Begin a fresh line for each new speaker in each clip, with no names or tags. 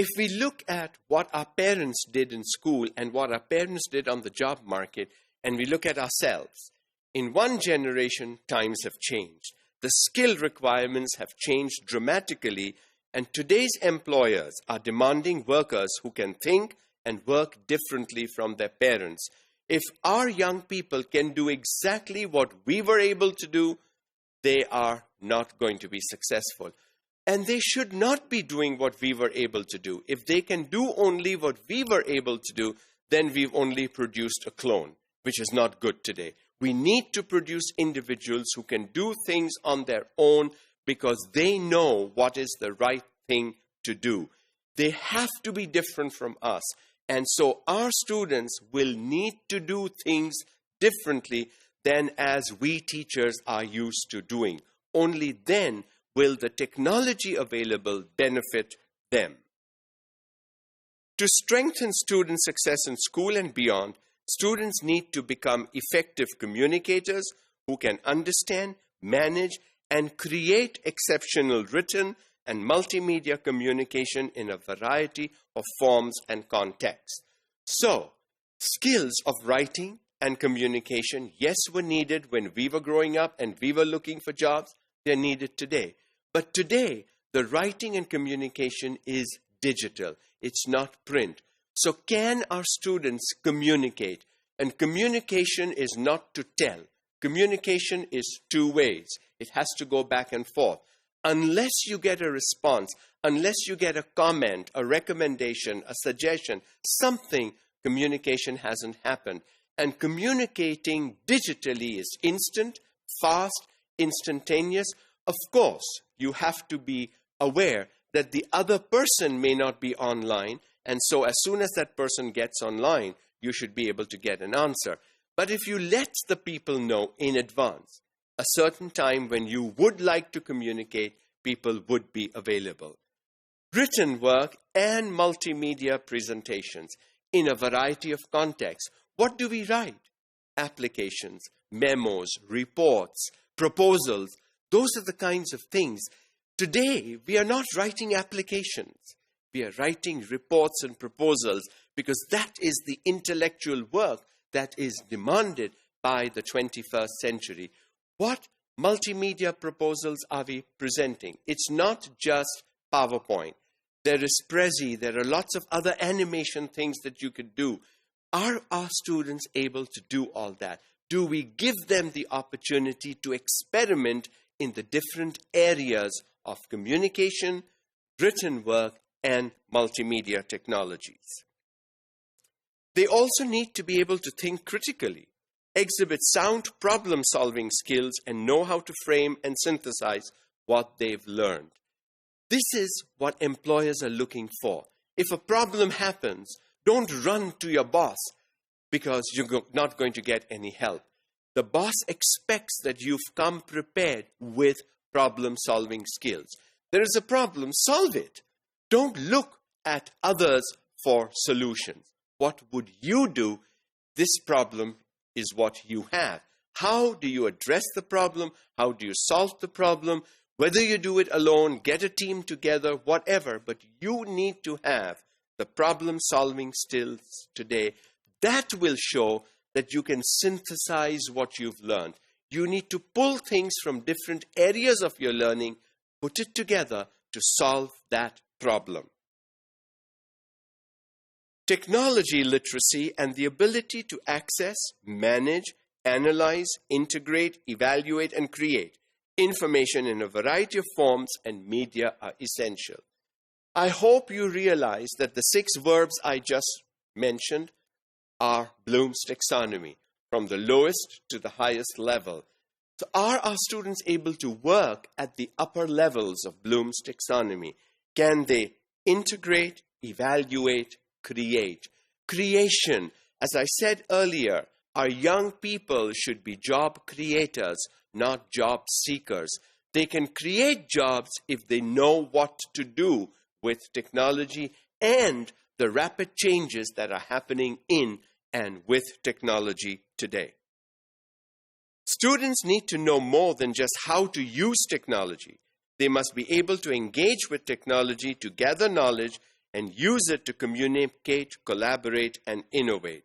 If we look at what our parents did in school and what our parents did on the job market, and we look at ourselves, in one generation, times have changed. The skill requirements have changed dramatically, and today's employers are demanding workers who can think and work differently from their parents. If our young people can do exactly what we were able to do, they are not going to be successful. And they should not be doing what we were able to do. If they can do only what we were able to do, then we've only produced a clone, which is not good today. We need to produce individuals who can do things on their own because they know what is the right thing to do. They have to be different from us. And so our students will need to do things differently than as we teachers are used to doing. Only then will the technology available benefit them. To strengthen student success in school and beyond, students need to become effective communicators who can understand, manage, and create exceptional written and multimedia communication in a variety of forms and contexts. So, skills of writing and communication, yes, were needed when we were growing up and we were looking for jobs. They're needed today. But today, the writing and communication is digital. It's not print. So can our students communicate? And communication is not to tell. Communication is two ways. It has to go back and forth. Unless you get a response, unless you get a comment, a recommendation, a suggestion, something, communication hasn't happened. And communicating digitally is instant, fast, instantaneous. Of course, you have to be aware that the other person may not be online, and so as soon as that person gets online, you should be able to get an answer. But if you let the people know in advance, a certain time when you would like to communicate, people would be available. Written work and multimedia presentations in a variety of contexts. What do we write? Applications, memos, reports, proposals. Those are the kinds of things. Today, we are not writing applications. We are writing reports and proposals because that is the intellectual work that is demanded by the 21st century. What multimedia proposals are we presenting? It's not just PowerPoint. There is Prezi. There are lots of other animation things that you could do. Are our students able to do all that? Do we give them the opportunity to experiment in the different areas of communication, written work, and multimedia technologies? They also need to be able to think critically, exhibit sound problem-solving skills, and know how to frame and synthesize what they've learned. This is what employers are looking for. If a problem happens, don't run to your boss because you're not going to get any help. The boss expects that you've come prepared with problem-solving skills. There is a problem, solve it. Don't look at others for solutions. What would you do? This problem is what you have. How do you address the problem? How do you solve the problem? Whether you do it alone, get a team together, whatever, but you need to have the problem-solving skills today. That will show that you can synthesize what you've learned. You need to pull things from different areas of your learning, put it together to solve that problem. Technology literacy and the ability to access, manage, analyze, integrate, evaluate, and create information in a variety of forms and media are essential. I hope you realize that the 6 verbs I just mentioned are Bloom's taxonomy, from the lowest to the highest level. So are our students able to work at the upper levels of Bloom's taxonomy? Can they integrate, evaluate, create? Creation, as I said earlier, our young people should be job creators, not job seekers. They can create jobs if they know what to do with technology and the rapid changes that are happening in and with technology today. Students need to know more than just how to use technology. They must be able to engage with technology to gather knowledge and use it to communicate, collaborate, and innovate.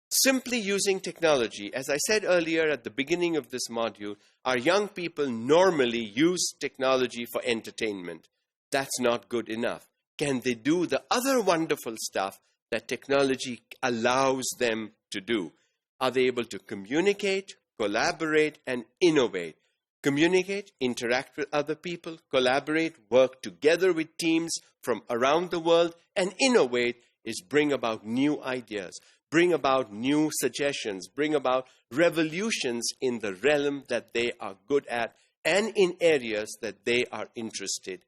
Simply using technology, as I said earlier at the beginning of this module, our young people normally use technology for entertainment. That's not good enough. Can they do the other wonderful stuff that technology allows them to do? Are they able to communicate, collaborate, and innovate? Communicate, interact with other people, collaborate, work together with teams from around the world, and innovate is bring about new ideas, bring about new suggestions, bring about revolutions in the realm that they are good at and in areas that they are interested